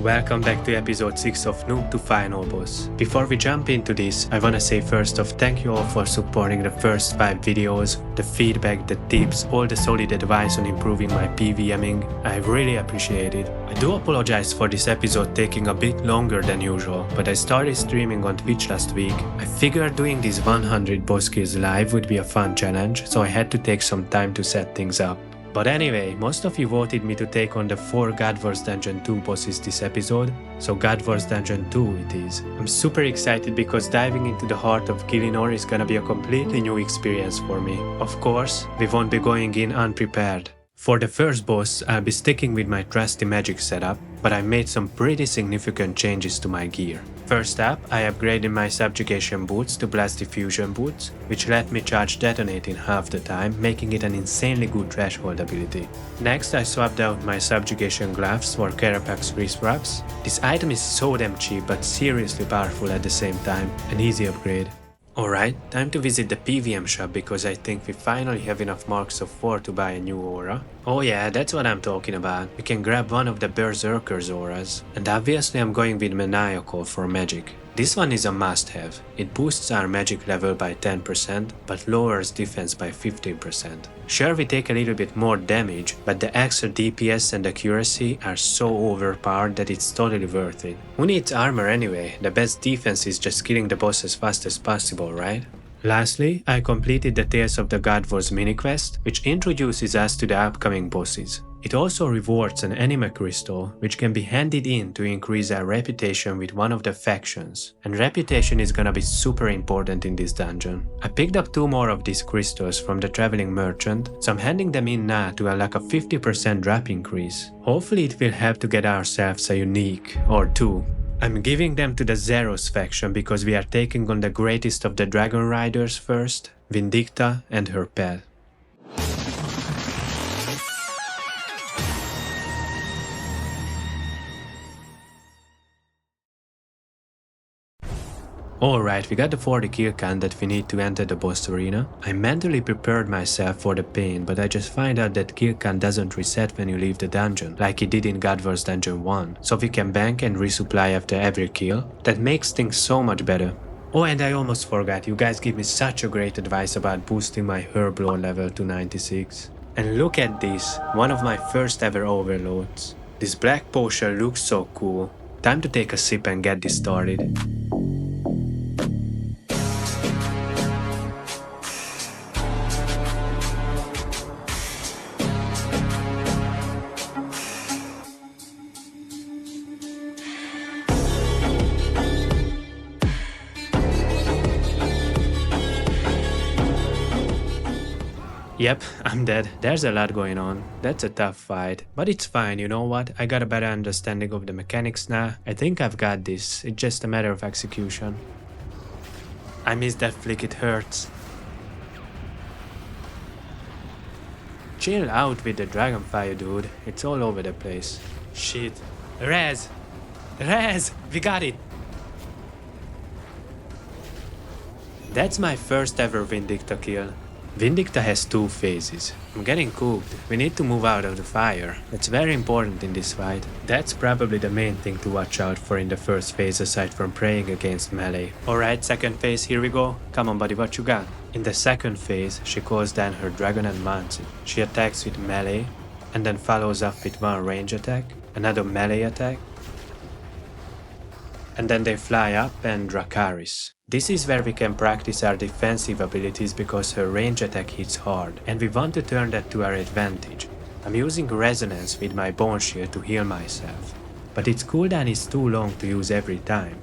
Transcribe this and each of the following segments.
Welcome back to episode 6 of Noob to Final Boss. Before we jump into this, I wanna say first off thank you all for supporting the first 5 videos, the feedback, the tips, all the solid advice on improving my PVMing. I really appreciate it. I do apologize for this episode taking a bit longer than usual, but I started streaming on Twitch last week. I figured doing these 100 boss kills live would be a fun challenge, so I had to take some time to set things up. But anyway, most of you voted me to take on the 4 God Wars Dungeon 2 bosses this episode, so God Wars Dungeon 2 it is. I'm super excited because diving into the heart of Gielinor is gonna be a completely new experience for me. Of course, we won't be going in unprepared. For the first boss, I'll be sticking with my trusty magic setup, but I made some pretty significant changes to my gear. First up, I upgraded my subjugation boots to blast diffusion boots, which let me charge detonate in half the time, making it an insanely good threshold ability. Next, I swapped out my subjugation gloves for Carapax wrist wraps. This item is so damn cheap but seriously powerful at the same time, an easy upgrade. Alright, time to visit the PVM shop because I think we finally have enough marks of 4 to buy a new aura. Oh yeah, that's what I'm talking about. We can grab one of the Berserker's auras. And obviously I'm going with Maniacal for magic. This one is a must-have. It boosts our magic level by 10%, but lowers defense by 15%. Sure, we take a little bit more damage, but the extra DPS and accuracy are so overpowered that it's totally worth it. Who needs armor anyway? The best defense is just killing the boss as fast as possible, right? Lastly, I completed the Tales of the God Wars mini-quest, which introduces us to the upcoming bosses. It also rewards an anima crystal, which can be handed in to increase our reputation with one of the factions. And reputation is gonna be super important in this dungeon. I picked up 2 more of these crystals from the traveling merchant, so I'm handing them in now to unlock a 50% drop increase. Hopefully it will help to get ourselves a unique, or 2. I'm giving them to the Zeros faction because we are taking on the greatest of the Dragon Riders first, Vindicta and her pet. Alright, we got the 40 kill count that we need to enter the boss arena. I mentally prepared myself for the pain, but I just find out that kill count doesn't reset when you leave the dungeon, like it did in God Wars Dungeon 1, so we can bank and resupply after every kill. That makes things so much better. Oh, and I almost forgot, you guys give me such a great advice about boosting my herb lore level to 96. And look at this, one of my first ever overloads. This black potion looks so cool. Time to take a sip and get this started. Yep, I'm dead. There's a lot going on. That's a tough fight. But it's fine, you know what? I got a better understanding of the mechanics now. I think I've got this. It's just a matter of execution. I miss that flick, it hurts. Chill out with the Dragonfire, dude. It's all over the place. Shit. Rez! Rez! We got it! That's my first ever Vindicta kill. Vindicta has 2 phases. I'm getting cooked. We need to move out of the fire. That's very important in this fight. That's probably the main thing to watch out for in the first phase aside from praying against melee. Alright, second phase, here we go. Come on buddy, what you got? In the second phase, she calls down her dragon and mounts it. She attacks with melee, and then follows up with 1 range attack, another melee attack, and then they fly up and Dracarys. This is where we can practice our defensive abilities because her range attack hits hard, and we want to turn that to our advantage. I'm using Resonance with my Bone Shield to heal myself, but its cooldown is too long to use every time.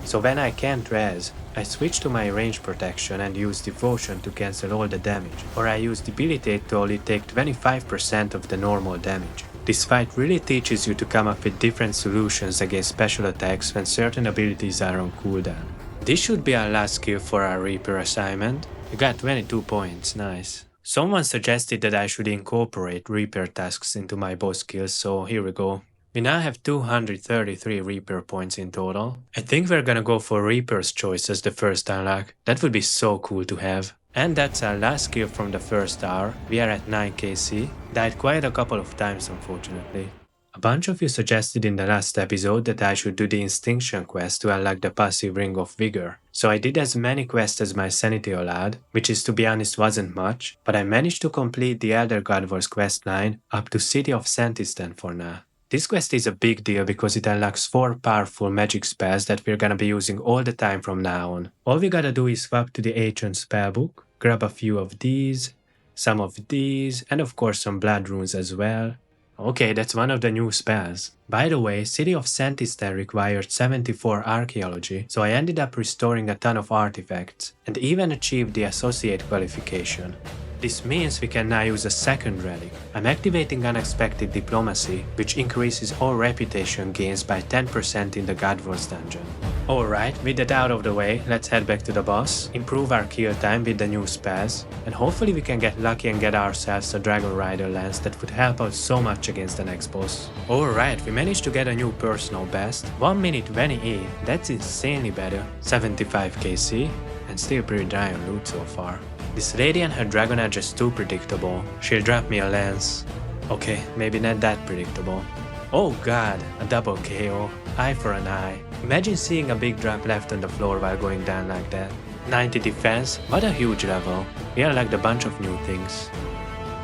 So when I can't res, I switch to my range protection and use Devotion to cancel all the damage, or I use Debilitate to only take 25% of the normal damage. This fight really teaches you to come up with different solutions against special attacks when certain abilities are on cooldown. This should be our last skill for our Reaper assignment. We got 22 points, nice. Someone suggested that I should incorporate Reaper tasks into my boss skills, so here we go. We now have 233 Reaper points in total. I think we're gonna go for Reaper's Choice as the first unlock. That would be so cool to have. And that's our last skill from the first hour. We are at 9 KC. Died quite a couple of times unfortunately. A bunch of you suggested in the last episode that I should do the Instinction quest to unlock the passive Ring of Vigor. So I did as many quests as my sanity allowed, which is to be honest wasn't much, but I managed to complete the Elder God Wars quest line up to City of Santistan for now. This quest is a big deal because it unlocks 4 powerful magic spells that we're gonna be using all the time from now on. All we gotta do is swap to the ancient spellbook, grab a few of these, some of these, and of course some blood runes as well. Okay, that's one of the new spells. By the way, City of Santistan required 74 archaeology, so I ended up restoring a ton of artifacts, and even achieved the associate qualification. This means we can now use a second relic. I'm activating Unexpected Diplomacy, which increases all reputation gains by 10% in the God Wars dungeon. Alright, with that out of the way, let's head back to the boss, improve our kill time with the new spells, and hopefully we can get lucky and get ourselves a Dragon Rider lance that would help out so much against the next boss. Alright, we managed to get a new personal best, 1 minute 28, that's insanely better, 75 KC, and still pretty dry on loot so far. This lady and her dragon are just too predictable. She'll drop me a lance. Okay, maybe not that predictable. Oh god, a double KO. Eye for an eye. Imagine seeing a big drop left on the floor while going down like that. 90 defense, what a huge level. We unlocked a bunch of new things.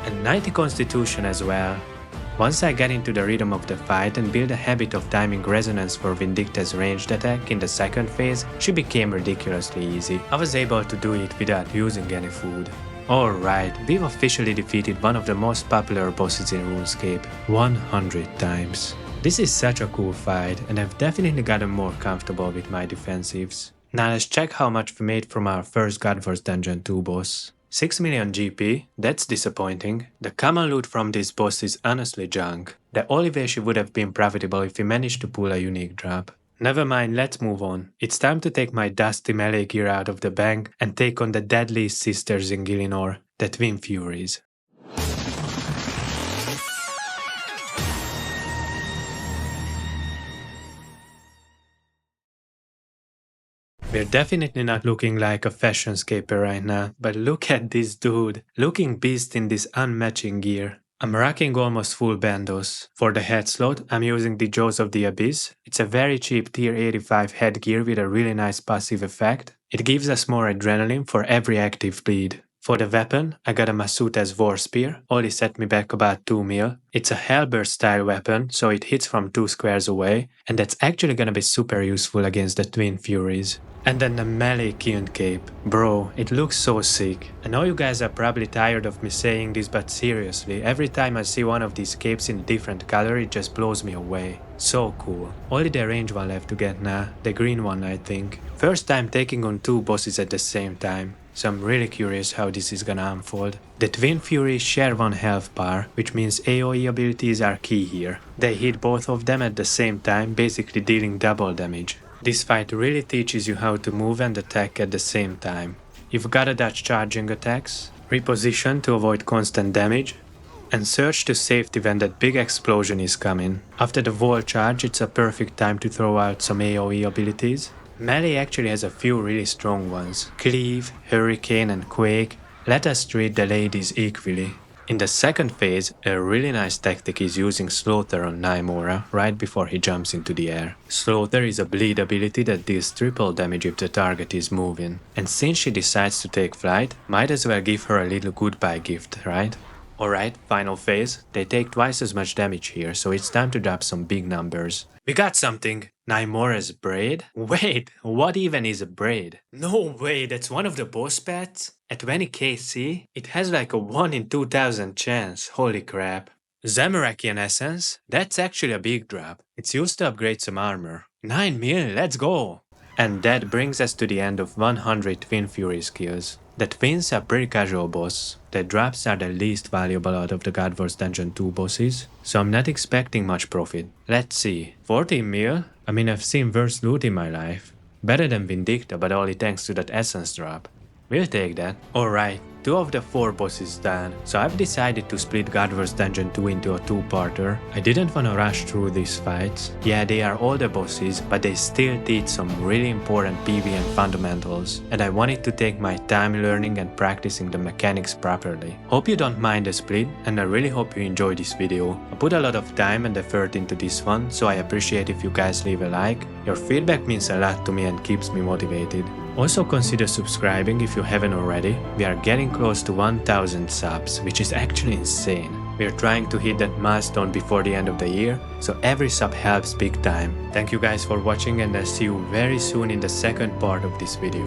And 90 constitution as well. Once I got into the rhythm of the fight and built a habit of timing resonance for Vindicta's ranged attack in the second phase, she became ridiculously easy. I was able to do it without using any food. Alright, we've officially defeated one of the most popular bosses in RuneScape 100 times. This is such a cool fight, and I've definitely gotten more comfortable with my defensives. Now let's check how much we made from our first God Wars Dungeon 2 boss. 6 million GP, that's disappointing. The common loot from this boss is honestly junk. The only way she would have been profitable if we managed to pull a unique drop. Never mind, let's move on. It's time to take my dusty melee gear out of the bank and take on the deadliest sisters in Gielinor, the Twin Furies. We're definitely not looking like a fashion scaper right now, but look at this dude, looking beast in this unmatching gear. I'm rocking almost full bandos. For the head slot, I'm using the Jaws of the Abyss. It's a very cheap tier 85 headgear with a really nice passive effect. It gives us more adrenaline for every active bleed. For the weapon, I got a Masuta's War Spear, only set me back about 2 mil. It's a Hellburst style weapon, so it hits from 2 squares away, and that's actually gonna be super useful against the Twin Furies. And then the melee Kyun cape. Bro, it looks so sick. I know you guys are probably tired of me saying this, but seriously, every time I see one of these capes in a different color, it just blows me away. So cool. Only the range one left to get now, the green one I think. First time taking on 2 bosses at the same time, so I'm really curious how this is gonna unfold. The Twin Furies share 1 health bar, which means AoE abilities are key here. They hit both of them at the same time, basically dealing double damage. This fight really teaches you how to move and attack at the same time. You've gotta dodge charging attacks, reposition to avoid constant damage, and search to safety when that big explosion is coming. After the wall charge, it's a perfect time to throw out some AoE abilities. Melee actually has a few really strong ones. Cleave, Hurricane and Quake. Let us treat the ladies equally. In the second phase, a really nice tactic is using Slaughter on Naimora right before he jumps into the air. Slaughter is a bleed ability that deals triple damage if the target is moving. And since she decides to take flight, might as well give her a little goodbye gift, right? Alright, final phase. They take twice as much damage here, so it's time to drop some big numbers. We got something! Naimora's Braid? Wait, what even is a braid? No way, that's one of the boss pets? At 20 KC? It has like a 1 in 2000 chance, holy crap. Zamorakian Essence? That's actually a big drop. It's used to upgrade some armor. 9 mil, let's go! And that brings us to the end of 100 Twin Fury skills. The twins are pretty casual boss. The drops are the least valuable out of the God Wars Dungeon 2 bosses, so I'm not expecting much profit. Let's see, 14 mil? I mean, I've seen worse loot in my life. Better than Vindicta, but only thanks to that essence drop. We'll take that. Alright, 2 of the 4 bosses done, so I've decided to split Godverse Dungeon 2 into a 2-parter. I didn't wanna rush through these fights. Yeah, they are all the bosses, but they still teach some really important PvM fundamentals, and I wanted to take my time learning and practicing the mechanics properly. Hope you don't mind the split, and I really hope you enjoy this video. I put a lot of time and effort into this one, so I appreciate if you guys leave a like. Your feedback means a lot to me and keeps me motivated. Also consider subscribing if you haven't already. We are getting close to 1000 subs, which is actually insane. We are trying to hit that milestone before the end of the year, so every sub helps big time. Thank you guys for watching, and I'll see you very soon in the second part of this video.